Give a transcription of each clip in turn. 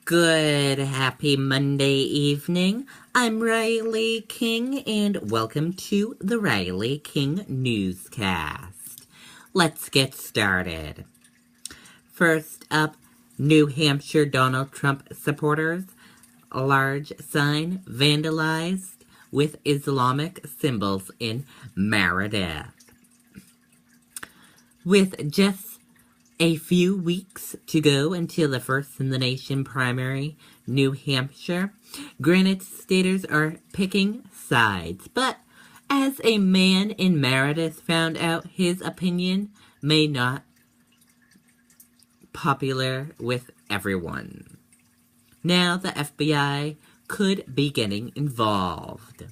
Good, happy Monday evening. I'm Riley King, and welcome to the Riley King Newscast. Let's get started. First up, New Hampshire Donald Trump supporters. A large sign vandalized with Islamic symbols in Meredith. With just a few weeks to go until the first-in-the-nation primary, New Hampshire, Granite Staters are picking sides. But as a man in Meredith found out, his opinion may not popular with everyone. Now the FBI could be getting involved.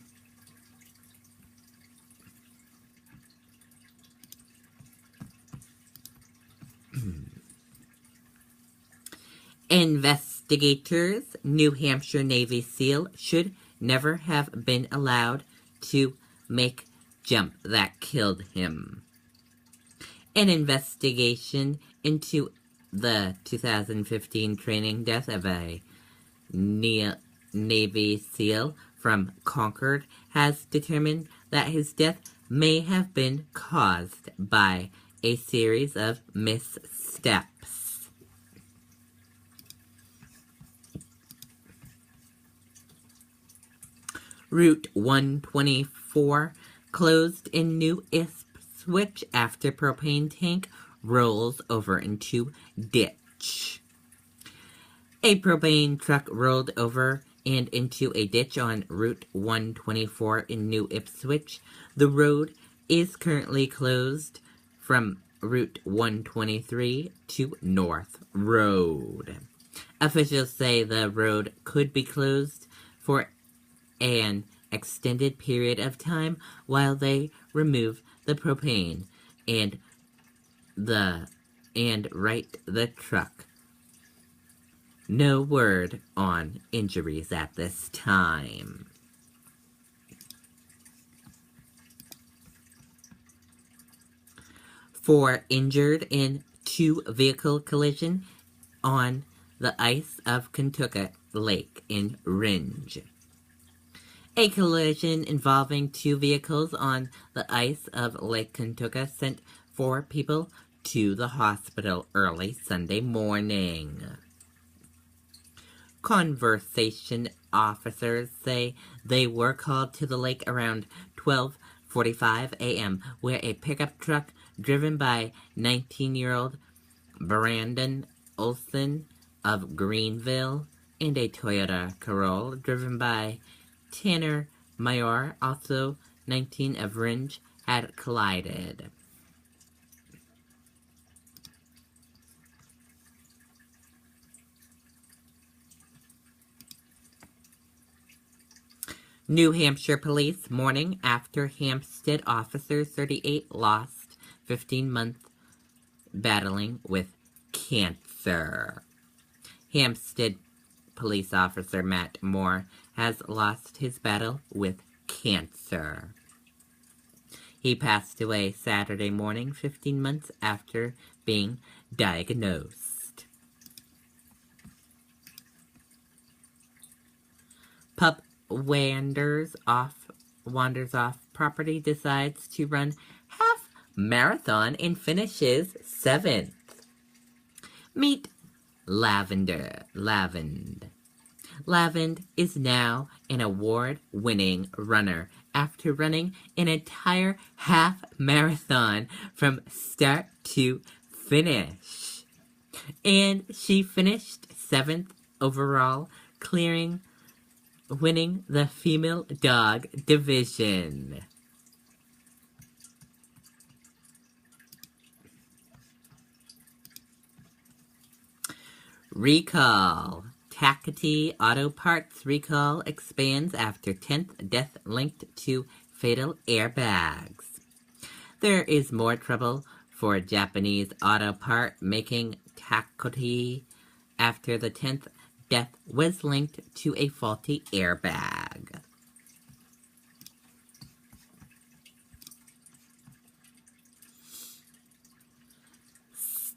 Investigators, New Hampshire Navy SEAL, should never have been allowed to make jump that killed him. An investigation into the 2015 training death of a Navy SEAL from Concord has determined that his death may have been caused by a series of missteps. Route 124 closed in New Ipswich after propane tank rolls over into ditch. A propane truck rolled over and into a ditch on Route 124 in New Ipswich. The road is currently closed from Route 123 to North Road. Officials say the road could be closed for an extended period of time while they remove the propane and right the truck. No word on injuries at this time. Four injured in two-vehicle collision on the ice of Kentucky Lake in Rindge. A collision involving two vehicles on the ice of Lake Kentucky sent 4 people to the hospital early Sunday morning. Conservation officers say they were called to the lake around 12:45 a.m. where a pickup truck driven by 19-year-old Brandon Olson of Greenville and a Toyota Corolla driven by Tanner Mayor, also 19 of Rindge, had collided. New Hampshire police mourning after Hampstead officer 38 lost 15 months battling with cancer. Hampstead police officer Matt Moore has lost his battle with cancer. He passed away Saturday morning, 15 months after being diagnosed. Pup wanders off property, decides to run half marathon and finishes 7th. Meet Lavend is now an award-winning runner after running an entire half marathon from start to finish. And she finished 7th overall, winning the female dog division. Recall. Takati Auto Parts recall expands after 10th death linked to fatal airbags. There is more trouble for Japanese auto part making Takati after the 10th death was linked to a faulty airbag.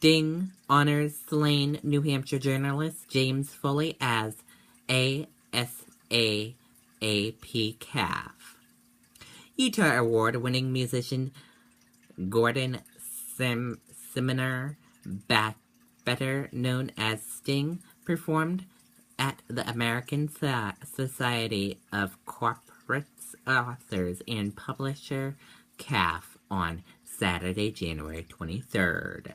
Sting honors slain New Hampshire journalist James Foley as ASAAP calf. Utah award-winning musician Gordon Sumner, better known as Sting, performed at the American Society of Corporate Authors and Publisher CAF on Saturday, January 23rd.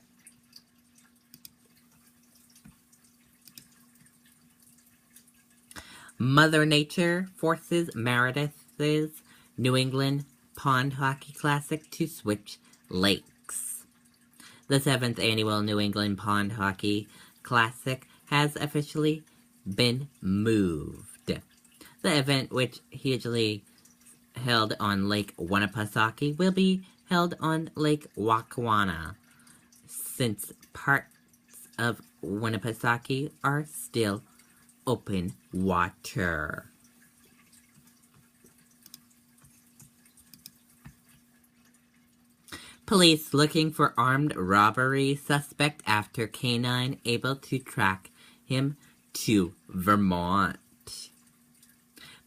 Mother Nature forces Meredith's New England Pond Hockey Classic to switch lakes. The 7th annual New England Pond Hockey Classic has officially been moved. The event, which usually held on Lake Winnipesaukee, will be held on Lake Wakawana, since parts of Winnipesaukee are still open water. Police looking for armed robbery suspect after canine able to track him to Vermont.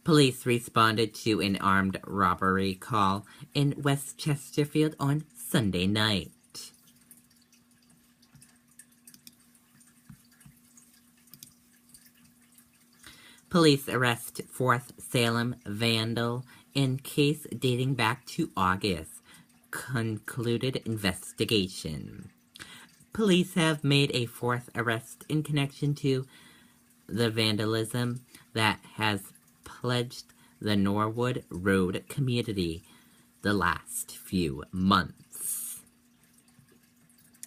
Police responded to an armed robbery call in West Chesterfield on Sunday night. Police arrest 4th Salem vandal in case dating back to August. Concluded investigation. Police have made a 4th arrest in connection to the vandalism that has plagued the Norwood Road community the last few months.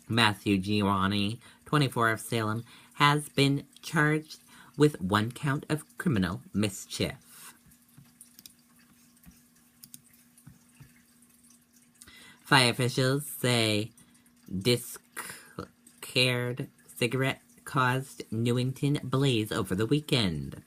Matthew Giovanni, 24 of Salem, has been charged with 1 count of criminal mischief. Fire officials say discarded cigarette caused Newington blaze over the weekend.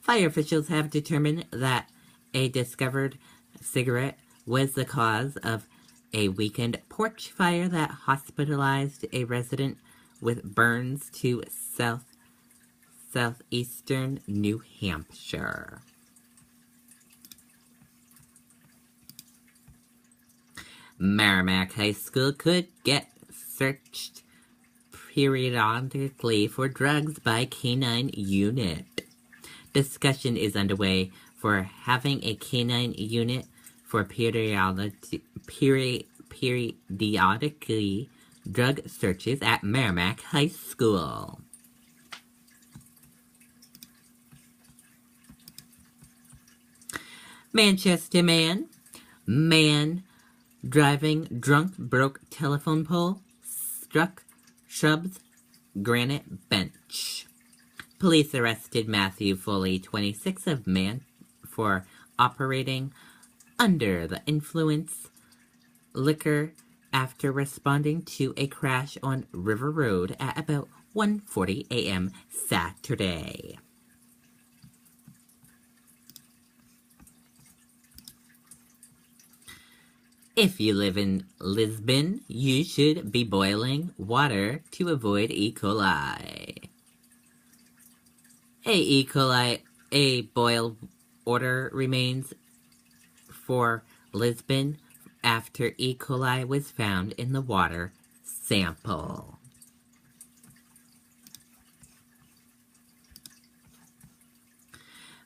Fire officials have determined that a discovered cigarette was the cause of a weekend porch fire that hospitalized a resident with burns to southeastern New Hampshire. Merrimack High School could get searched periodically for drugs by canine unit. Discussion is underway for having a canine unit for periodically drug searches at Merrimack High School. Manchester man driving drunk broke telephone pole, struck shrubs, granite bench. Police arrested Matthew Foley, 26 of for operating under the influence liquor after responding to a crash on River Road at about 1:40 a.m. Saturday. If you live in Lisbon, you should be boiling water to avoid E. coli. A boil order remains for Lisbon after E. coli was found in the water sample.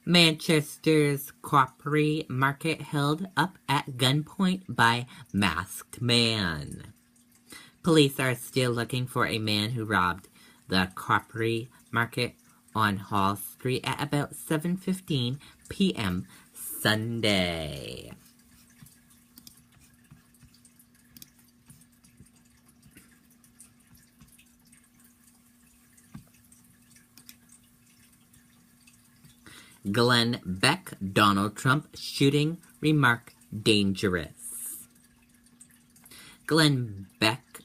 Manchester's Croppery Market held up at gunpoint by masked man. Police are still looking for a man who robbed the Croppery Market on Hall Street at about 7:15 p.m. Sunday. Glenn Beck, Donald Trump shooting remark dangerous. Glenn Beck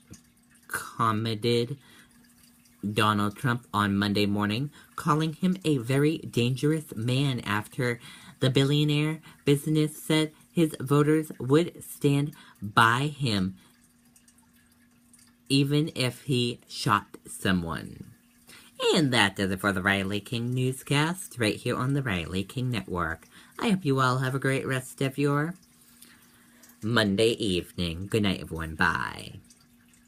commented Donald Trump on Monday morning, calling him a very dangerous man after the billionaire business said his voters would stand by him even if he shot someone. And that does it for the Riley King Newscast, right here on the Riley King Network. I hope you all have a great rest of your Monday evening. Good night, everyone. Bye.